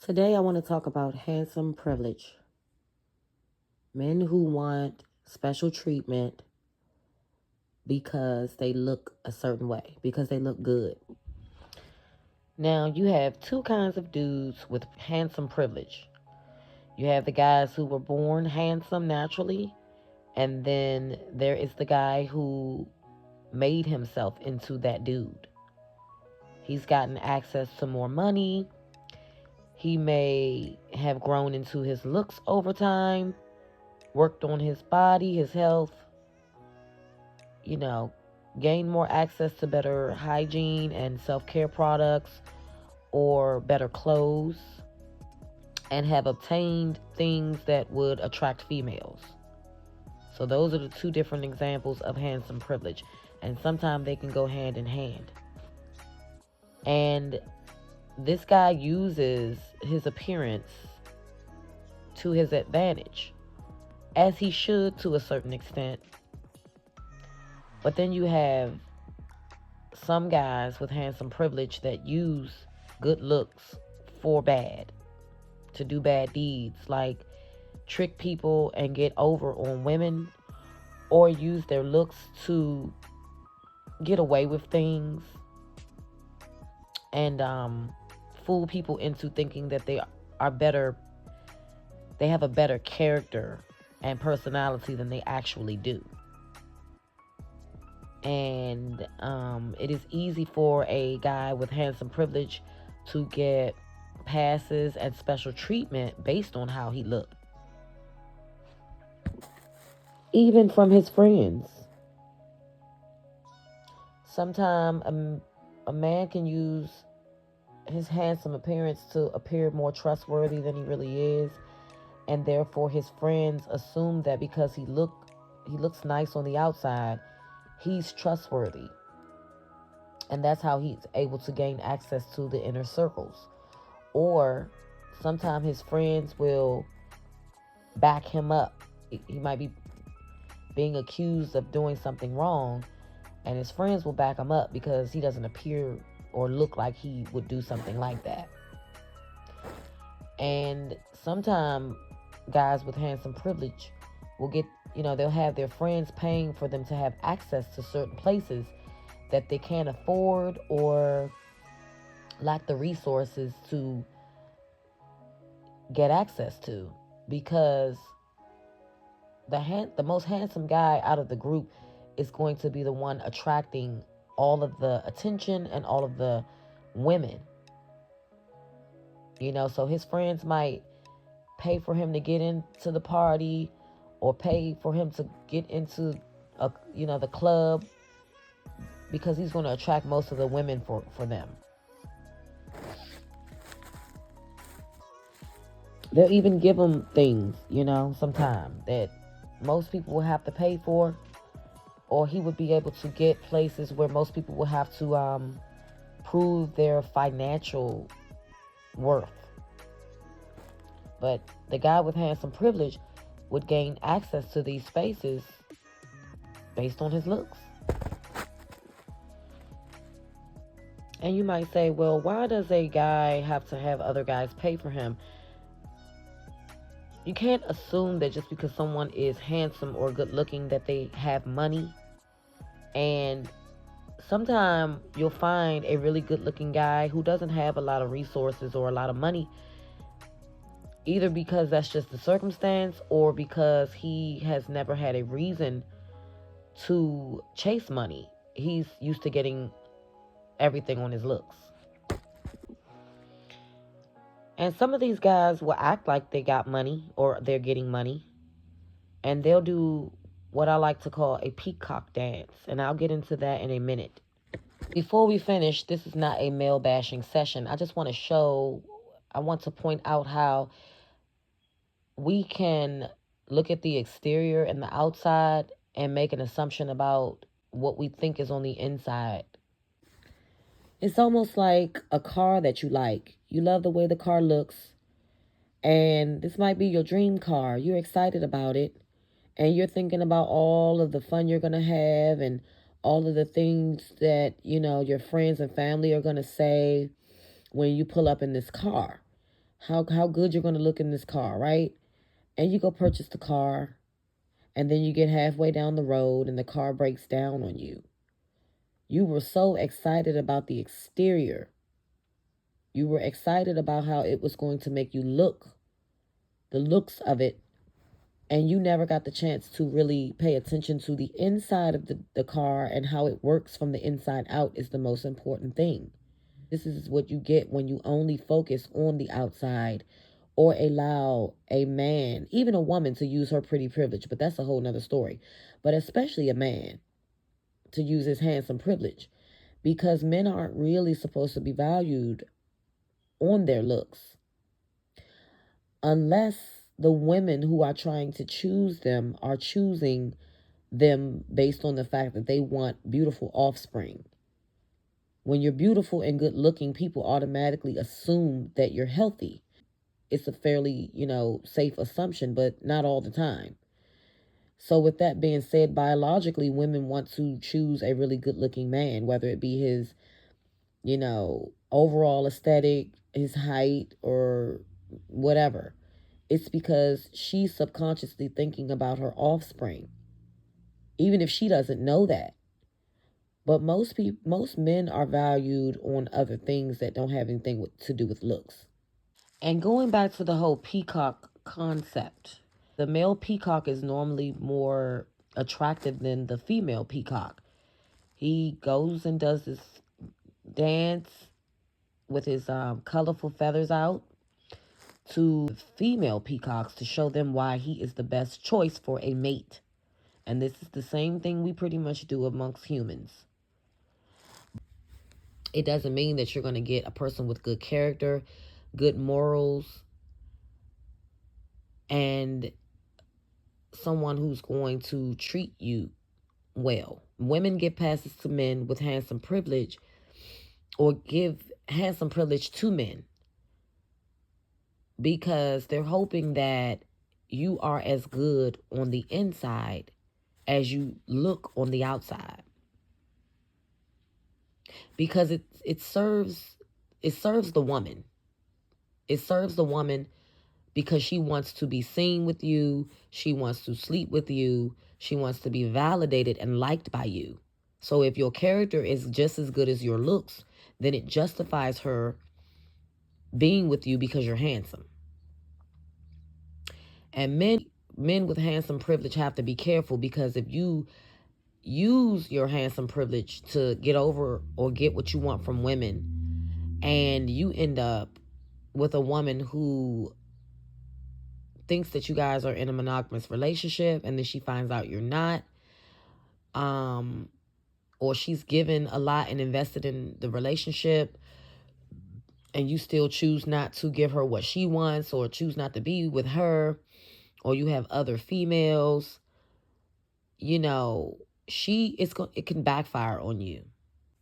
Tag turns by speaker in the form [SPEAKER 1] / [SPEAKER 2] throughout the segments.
[SPEAKER 1] Today, I want to talk about handsome privilege. Men who want special treatment because they look a certain way, because they look good. Now, you have two kinds of dudes with handsome privilege. You have the guys who were born handsome naturally, and then there is the guy who made himself into that dude. He's gotten access to more money. He may have grown into his looks over time, worked on his body, his health, you know, gain more access to better hygiene and self care products or better clothes, and have obtained things that would attract females. So, those are the two different examples of handsome privilege, and sometimes they can go hand in hand. And this guy uses his appearance to his advantage, as he should to a certain extent. But then you have some guys with handsome privilege that use good looks for bad, to do bad deeds, like trick people and get over on women, or use their looks to get away with things and fool people into thinking that they are better, they have a better character and personality than they actually do. And it is easy for a guy with handsome privilege to get passes and special treatment based on how he looked, even from his friends. Sometimes a man can use his handsome appearance to appear more trustworthy than he really is, and therefore his friends assume that because he looks nice on the outside, he's trustworthy. And that's how he's able to gain access to the inner circles. Or sometimes his friends will back him up. He might be being accused of doing something wrong, and his friends will back him up because he doesn't appear or look like he would do something like that. And sometimes guys with handsome privilege will get, they'll have their friends paying for them to have access to certain places that they can't afford or lack the resources to get access to, because the most handsome guy out of the group is going to be the one attracting all of the attention and all of the women. So his friends might pay for him to get into the party or pay for him to get into the club, because he's going to attract most of the women for them. They'll even give him things, sometime that most people will have to pay for, or he would be able to get places where most people will have to prove their financial worth. But the guy with handsome privilege would gain access to these spaces based on his looks. And you might say, well, why does a guy have to have other guys pay for him? You can't assume that just because someone is handsome or good looking that they have money. And sometimes you'll find a really good looking guy who doesn't have a lot of resources or a lot of money, either because that's just the circumstance or because he has never had a reason to chase money. He's used to getting everything on his looks. And some of these guys will act like they got money or they're getting money, and they'll do what I like to call a peacock dance. And I'll get into that in a minute. Before we finish, this is not a male bashing session. I want to point out how we can look at the exterior and the outside and make an assumption about what we think is on the inside. It's almost like a car that you like. You love the way the car looks, and this might be your dream car. You're excited about it, and you're thinking about all of the fun you're going to have and all of the things that, your friends and family are going to say when you pull up in this car. how good you're going to look in this car, right? And you go purchase the car, and then you get halfway down the road and the car breaks down on you. You were so excited about the exterior. You were excited about how it was going to make you look, the looks of it, and you never got the chance to really pay attention to the inside of the car, and how it works from the inside out is the most important thing. This is what you get when you only focus on the outside, or allow a man, even a woman, to use her pretty privilege, but that's a whole nother story. But especially a man to use his handsome privilege, because men aren't really supposed to be valued on their looks, unless the women who are trying to choose them are choosing them based on the fact that they want beautiful offspring. When you're beautiful and good looking, people automatically assume that you're healthy. It's a fairly, safe assumption, but not all the time. So with that being said, biologically, women want to choose a really good looking man, whether it be his, overall aesthetic, his height, or whatever. It's because she's subconsciously thinking about her offspring, even if she doesn't know that. But most men are valued on other things that don't have anything to do with looks. And going back to the whole peacock concept, the male peacock is normally more attractive than the female peacock. He goes and does this dance with his colorful feathers out to female peacocks to show them why he is the best choice for a mate. And this is the same thing we pretty much do amongst humans. It doesn't mean that you're going to get a person with good character, good morals, and someone who's going to treat you well. Women give passes to men with handsome privilege, or give handsome privilege to men, because they're hoping that you are as good on the inside as you look on the outside. Because it serves the woman. It serves the woman because she wants to be seen with you, she wants to sleep with you, she wants to be validated and liked by you. So if your character is just as good as your looks, then it justifies her being with you because you're handsome. And men with handsome privilege have to be careful, because if you use your handsome privilege to get over or get what you want from women, and you end up with a woman who thinks that you guys are in a monogamous relationship, and then she finds out you're not, or she's given a lot and invested in the relationship, and you still choose not to give her what she wants, or choose not to be with her, or you have other females, you know, it can backfire on you.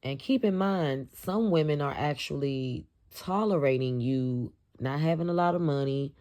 [SPEAKER 1] And keep in mind, some women are actually tolerating you not having a lot of money,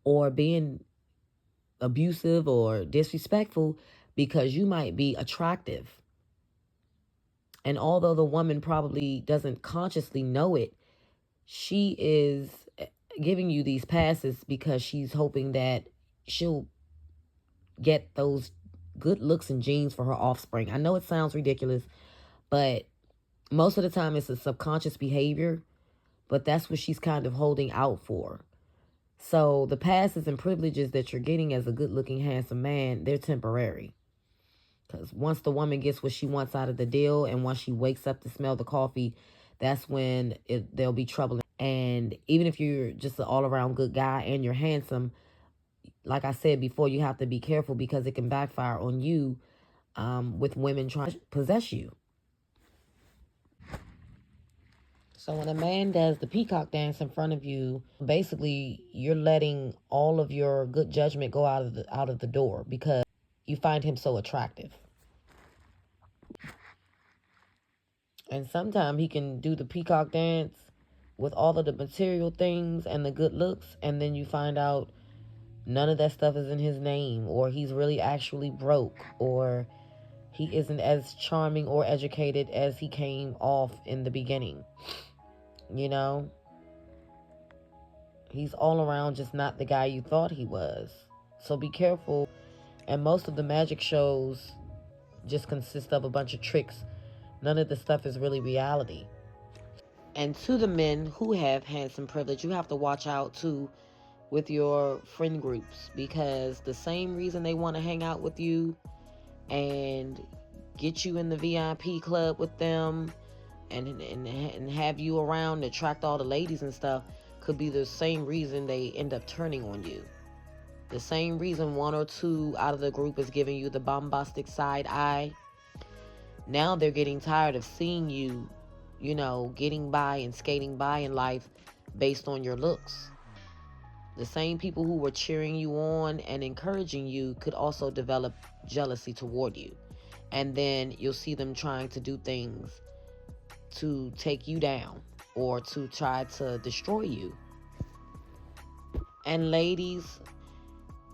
[SPEAKER 1] or being abusive or disrespectful, because you might be attractive. And although the woman probably doesn't consciously know it, she is giving you these passes because she's hoping that she'll get those good looks and genes for her offspring. I know it sounds ridiculous, but most of the time it's a subconscious behavior, but that's what she's kind of holding out for. So the passes and privileges that you're getting as a good looking, handsome man, they're temporary. Because once the woman gets what she wants out of the deal, and once she wakes up to smell the coffee, that's when there'll be trouble. And even if you're just an all-around good guy and you're handsome, like I said before, you have to be careful, because it can backfire on you, with women trying to possess you. So when a man does the peacock dance in front of you, basically you're letting all of your good judgment go out of the door, because you find him so attractive. And sometimes he can do the peacock dance with all of the material things and the good looks, and then you find out none of that stuff is in his name, or he's really actually broke, or he isn't as charming or educated as he came off in the beginning. You know? He's all around just not the guy you thought he was. So be careful. And most of the magic shows just consist of a bunch of tricks. None of the stuff is really reality. And to the men who have handsome privilege, you have to watch out too with your friend groups, because the same reason they want to hang out with you and get you in the VIP club with them and have you around to attract all the ladies and stuff could be the same reason they end up turning on you. The same reason one or two out of the group is giving you the bombastic side eye. Now they're getting tired of seeing you, getting by and skating by in life based on your looks. The same people who were cheering you on and encouraging you could also develop jealousy toward you. And then you'll see them trying to do things to take you down or to try to destroy you. And ladies,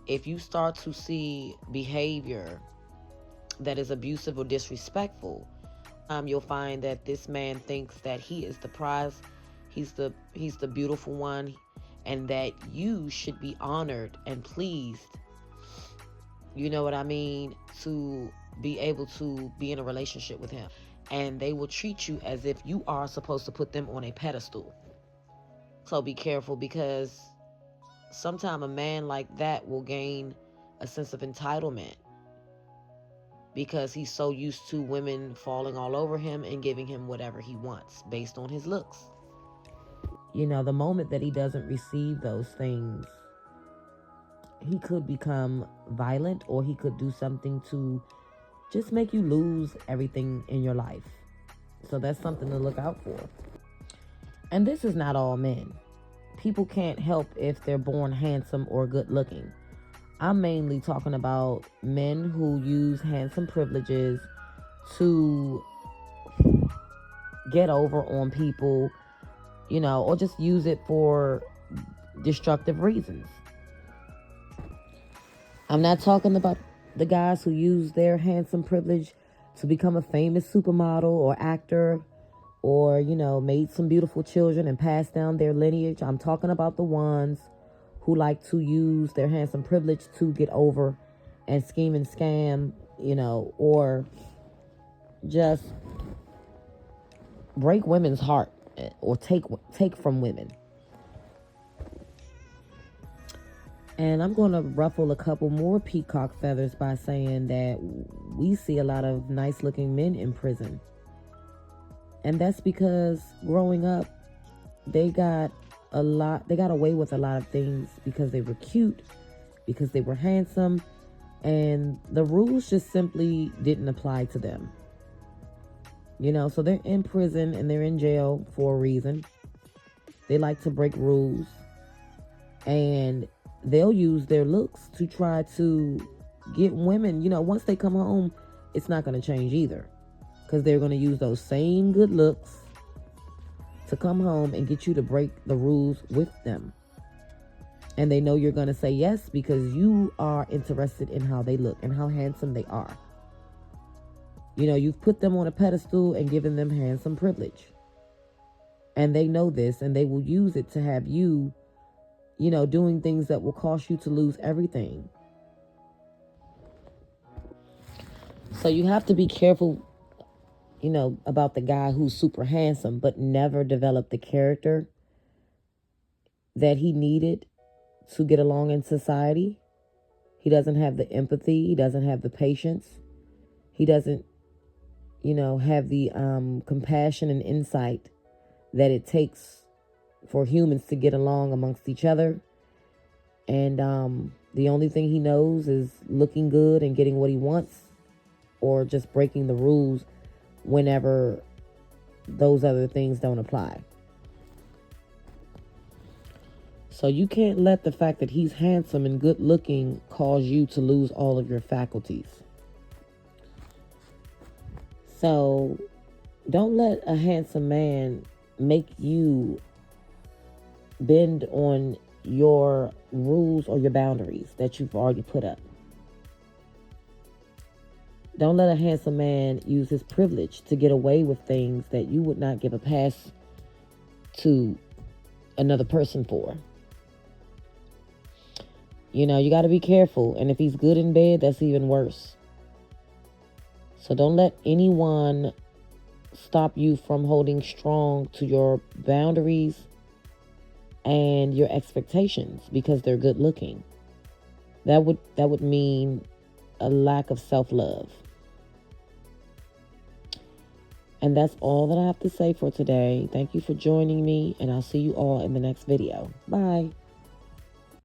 [SPEAKER 1] if you start to see behavior that is abusive or disrespectful, you'll find that this man thinks that he is the prize, he's the beautiful one, and that you should be honored and pleased, you know what I mean, to be able to be in a relationship with him. And they will treat you as if you are supposed to put them on a pedestal. So be careful, because sometimes a man like that will gain a sense of entitlement because he's so used to women falling all over him and giving him whatever he wants based on his looks. The moment that he doesn't receive those things, he could become violent, or he could do something to just make you lose everything in your life. So that's something to look out for. And this is not all men. People can't help if they're born handsome or good looking. I'm mainly talking about men who use handsome privileges to get over on people, or just use it for destructive reasons. I'm not talking about the guys who use their handsome privilege to become a famous supermodel or actor, or, made some beautiful children and passed down their lineage. I'm talking about the ones who like to use their handsome privilege to get over and scheme and scam, or just break women's heart or take from women. And I'm going to ruffle a couple more peacock feathers by saying that we see a lot of nice looking men in prison. And that's because growing up, they got away with a lot of things because they were cute, because they were handsome, and the rules just simply didn't apply to them. So they're in prison and they're in jail for a reason. They like to break rules, and they'll use their looks to try to get women. Once they come home, it's not going to change either, because they're going to use those same good looks to come home and get you to break the rules with them. And they know you're going to say yes because you are interested in how they look and how handsome they are. You've put them on a pedestal and given them handsome privilege. And they know this, and they will use it to have you, doing things that will cause you to lose everything. So you have to be careful, about the guy who's super handsome but never developed the character that he needed to get along in society. He doesn't have the empathy. He doesn't have the patience. He doesn't, have the compassion and insight that it takes for humans to get along amongst each other. And the only thing he knows is looking good and getting what he wants, or just breaking the rules whenever those other things don't apply. So you can't let the fact that he's handsome and good looking cause you to lose all of your faculties. So don't let a handsome man make you bend on your rules or your boundaries that you've already put up. Don't let a handsome man use his privilege to get away with things that you would not give a pass to another person for. You know, you got to be careful. And if he's good in bed, that's even worse. So don't let anyone stop you from holding strong to your boundaries and your expectations because they're good looking. That would mean a lack of self-love. And that's all that I have to say for today. Thank you for joining me, and I'll see you all in the next video. Bye.